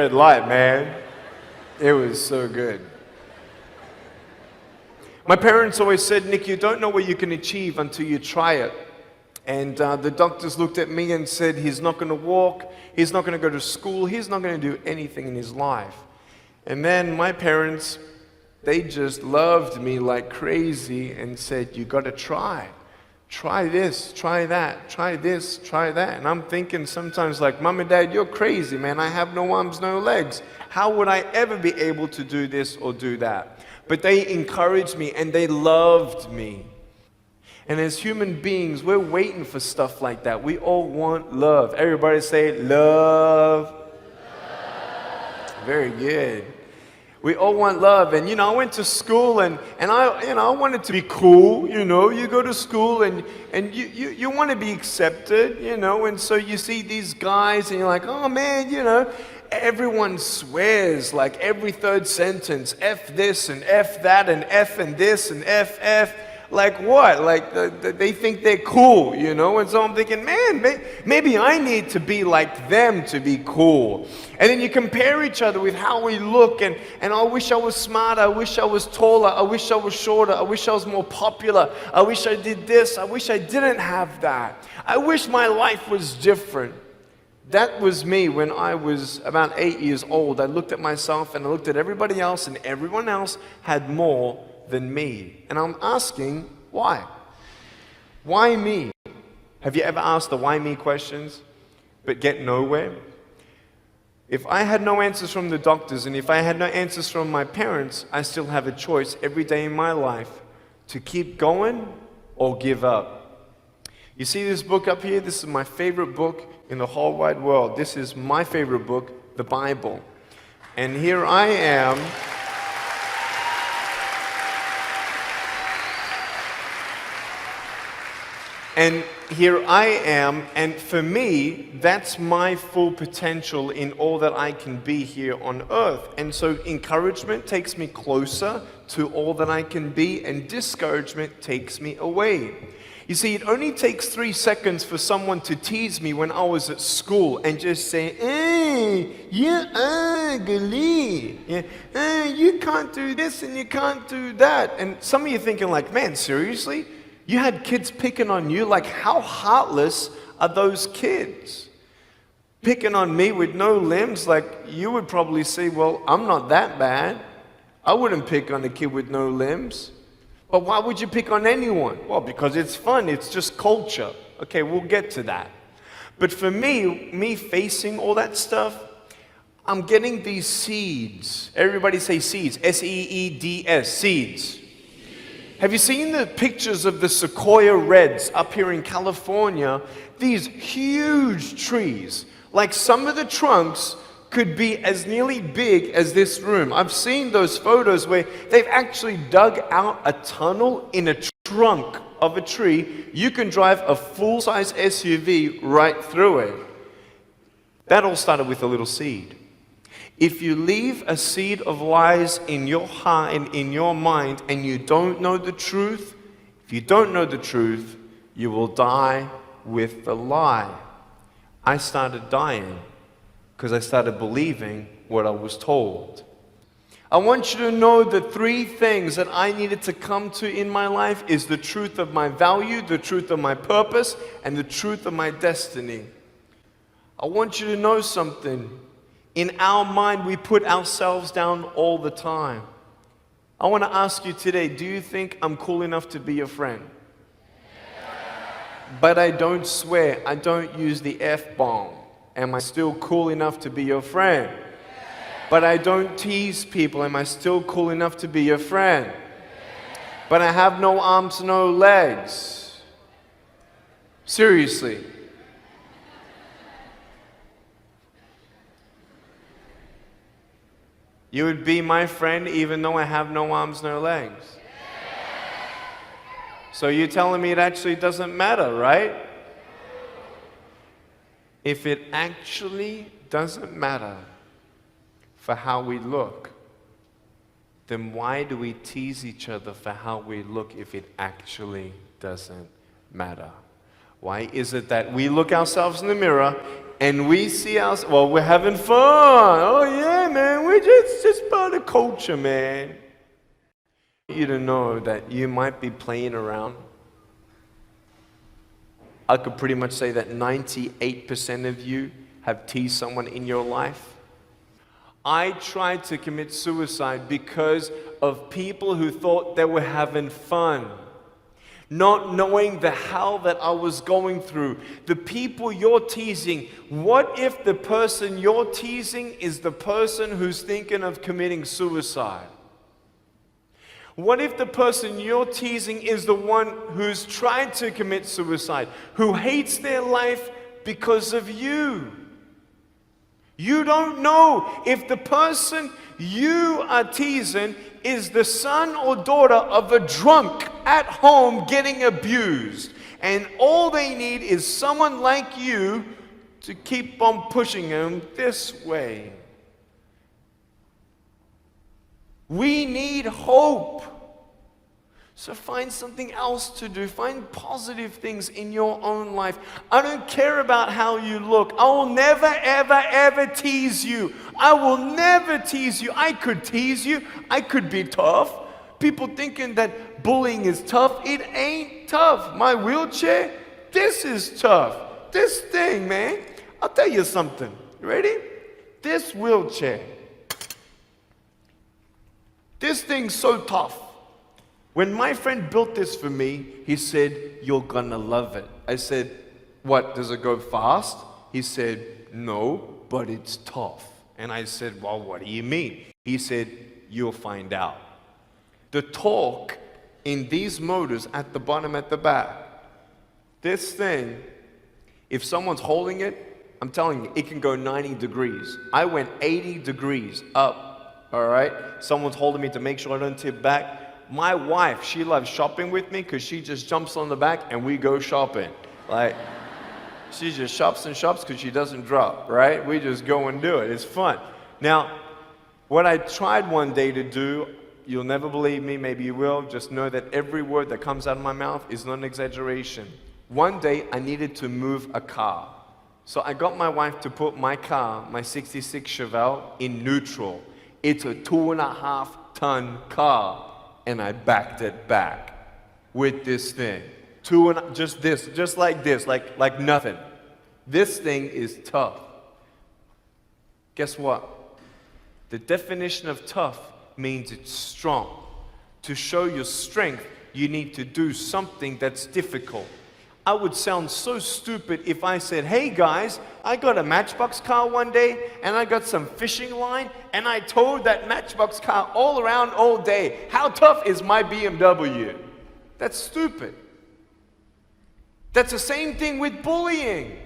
red light, man. It was so good. My parents always said, Nick, you don't know what you can achieve until you try it. And the doctors looked at me and said, he's not going to walk, he's not going to go to school, he's not going to do anything in his life. And then my parents, they just loved me like crazy and said, you got to try. Try this, try that, try this, try that. And I'm thinking sometimes like, Mom and Dad, you're crazy, man. I have no arms, no legs. How would I ever be able to do this or do that? But they encouraged me and they loved me. And as human beings, we're waiting for stuff like that. We all want love. Everybody say love. Very good. We all want love. And I went to school and I wanted to be cool. You go to school and you want to be accepted, and so you see these guys and you're like, oh man, everyone swears like every third sentence, F this and F that and F and this and F. Like what? Like they think they're cool, And so I'm thinking, man, maybe I need to be like them to be cool. And then you compare each other with how we look, and I wish I was smarter, I wish I was taller, I wish I was shorter, I wish I was more popular, I wish I did this, I wish I didn't have that. I wish my life was different. That was me when I was about 8 years old. I looked at myself and I looked at everybody else, and everyone else had more than me. And I'm asking, why? Why me? Have you ever asked the why me questions, but get nowhere? If I had no answers from the doctors, and if I had no answers from my parents, I still have a choice every day in my life to keep going or give up. You see this book up here? This is my favorite book in the whole wide world. This is my favorite book, the Bible. And here I am. And here I am, and for me, that's my full potential in all that I can be here on earth. And so encouragement takes me closer to all that I can be, and discouragement takes me away. You see, it only takes 3 seconds for someone to tease me when I was at school and just say, hey, you're ugly. You can't do this and you can't do that. And some of you thinking like, man, seriously? You had kids picking on you? Like, how heartless are those kids? Picking on me with no limbs, like, you would probably say, well, I'm not that bad. I wouldn't pick on a kid with no limbs. But why would you pick on anyone? Well, because it's fun. It's just culture. Okay, we'll get to that. But for me facing all that stuff, I'm getting these seeds. Everybody say seeds. S-E-E-D-S, seeds. Have you seen the pictures of the sequoia reds up here in California? These huge trees. Like some of the trunks could be as nearly big as this room. I've seen those photos where they've actually dug out a tunnel in a trunk of a tree. You can drive a full-size SUV right through it. That all started with a little seed. If you leave a seed of lies in your heart and in your mind and you don't know the truth, if you don't know the truth, you will die with the lie. I started dying because I started believing what I was told. I want you to know the 3 things that I needed to come to in my life is the truth of my value, the truth of my purpose, and the truth of my destiny. I want you to know something. In our mind, we put ourselves down all the time. I want to ask you today, do you think I'm cool enough to be your friend? But I don't swear, I don't use the F-bomb. Am I still cool enough to be your friend? But I don't tease people. Am I still cool enough to be your friend? But I have no arms, no legs. Seriously. You would be my friend even though I have no arms, no legs. So you're telling me it actually doesn't matter, right? If it actually doesn't matter for how we look, then why do we tease each other for how we look if it actually doesn't matter? Why is it that we look ourselves in the mirror And we see us, well, we're having fun. Oh yeah, man, we're just part of culture, man. I want you to know that you might be playing around. I could pretty much say that 98% of you have teased someone in your life. I tried to commit suicide because of people who thought they were having fun, not knowing the hell that I was going through. The people you're teasing, what if the person you're teasing is the person who's thinking of committing suicide? What if the person you're teasing is the one who's tried to commit suicide, who hates their life because of you? You don't know if the person you are teasing is the son or daughter of a drunk at home getting abused. And all they need is someone like you to keep on pushing them this way. We need hope. So find something else to do. Find positive things in your own life. I don't care about how you look. I will never, ever, ever tease you. I will never tease you. I could tease you. I could be tough. People thinking that bullying is tough. It ain't tough. My wheelchair, this is tough. This thing, man. I'll tell you something. You ready? This wheelchair. This thing's so tough. When my friend built this for me, he said, "You're gonna love it." I said, "What, does it go fast?" He said, "No, but it's tough." And I said, "Well, what do you mean?" He said, "You'll find out." The torque in these motors at the bottom, at the back, this thing, if someone's holding it, I'm telling you, it can go 90 degrees. I went 80 degrees up, all right? Someone's holding me to make sure I don't tip back. My wife, she loves shopping with me because she just jumps on the back and we go shopping. Like, she just shops and shops because she doesn't drop, right? We just go and do it. It's fun. Now, what I tried one day to do, you'll never believe me, maybe you will, just know that every word that comes out of my mouth is not an exaggeration. One day, I needed to move a car. So I got my wife to put my car, my 66 Chevelle, in neutral. It's a 2.5-ton car. And I backed it back with this thing. Just like this, like nothing. This thing is tough. Guess what? The definition of tough means it's strong. To show your strength, you need to do something that's difficult. I would sound so stupid if I said, "Hey guys, I got a Matchbox car one day and I got some fishing line and I towed that Matchbox car all around all day. How tough is my BMW?" That's stupid. That's the same thing with bullying.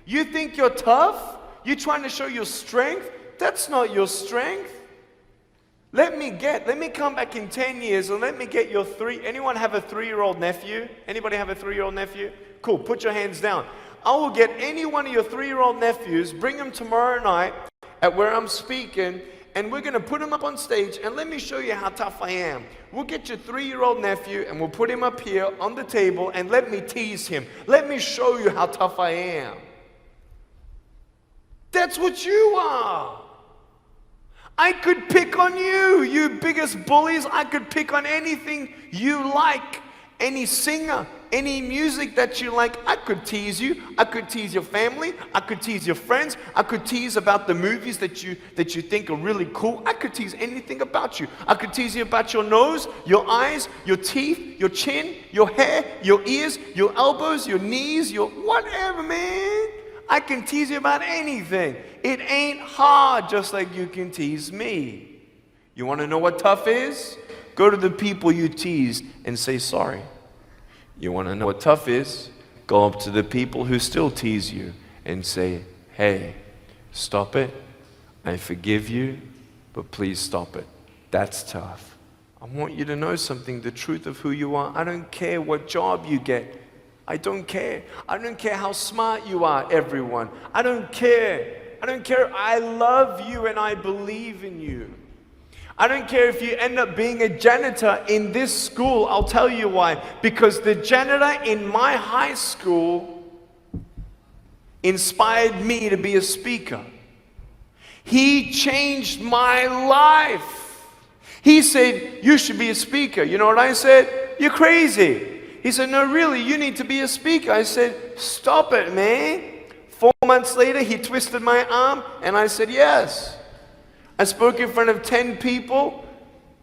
You think you're tough? You're trying to show your strength? That's not your strength. Let me come back in 10 years and let me get your anyone have a 3-year-old nephew? Anybody have a 3-year-old nephew? Cool, put your hands down. I will get any one of your 3-year-old nephews, bring them tomorrow night at where I'm speaking, and we're going to put him up on stage, and let me show you how tough I am. We'll get your 3-year-old nephew, and we'll put him up here on the table, and let me tease him. Let me show you how tough I am. That's what you are. I could pick on you, you biggest bullies. I could pick on anything you like. Any singer, any music that you like, I could tease you. I could tease your family. I could tease your friends. I could tease about the movies that you think are really cool. I could tease anything about you. I could tease you about your nose, your eyes, your teeth, your chin, your hair, your ears, your elbows, your knees, your whatever, man. I can tease you about anything. It ain't hard, just like you can tease me. You want to know what tough is? Go to the people you teased and say sorry. You want to know what tough is? Go up to the people who still tease you and say, "Hey, stop it. I forgive you, but please stop it." That's tough. I want you to know something, the truth of who you are. I don't care what job you get. I don't care. I don't care how smart you are, everyone. I don't care. I don't care. I love you and I believe in you. I don't care if you end up being a janitor in this school. I'll tell you why. Because the janitor in my high school inspired me to be a speaker. He changed my life. He said, you should be a speaker. You know what I said? You're crazy. He said, no, really, you need to be a speaker. I said, stop it, man. 4 months later, he twisted my arm, and I said, yes. I spoke in front of 10 people,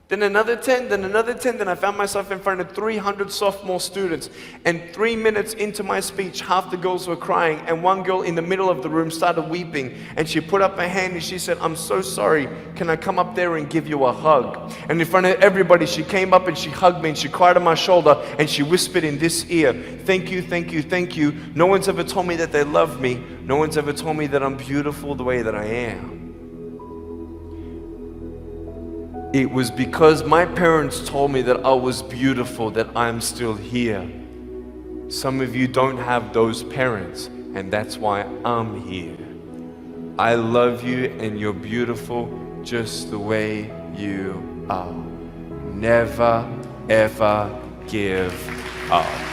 then another 10, then another 10, then I found myself in front of 300 sophomore students. And 3 minutes into my speech, half the girls were crying, and one girl in the middle of the room started weeping, and she put up her hand and she said, I'm so sorry, can I come up there and give you a hug? And in front of everybody, she came up and she hugged me and she cried on my shoulder and she whispered in this ear, thank you, thank you, thank you. No one's ever told me that they love me. No one's ever told me that I'm beautiful the way that I am. It was because my parents told me that I was beautiful that I'm still here. Some of you don't have those parents, and that's why I'm here. I love you, and you're beautiful just the way you are. Never, ever give up.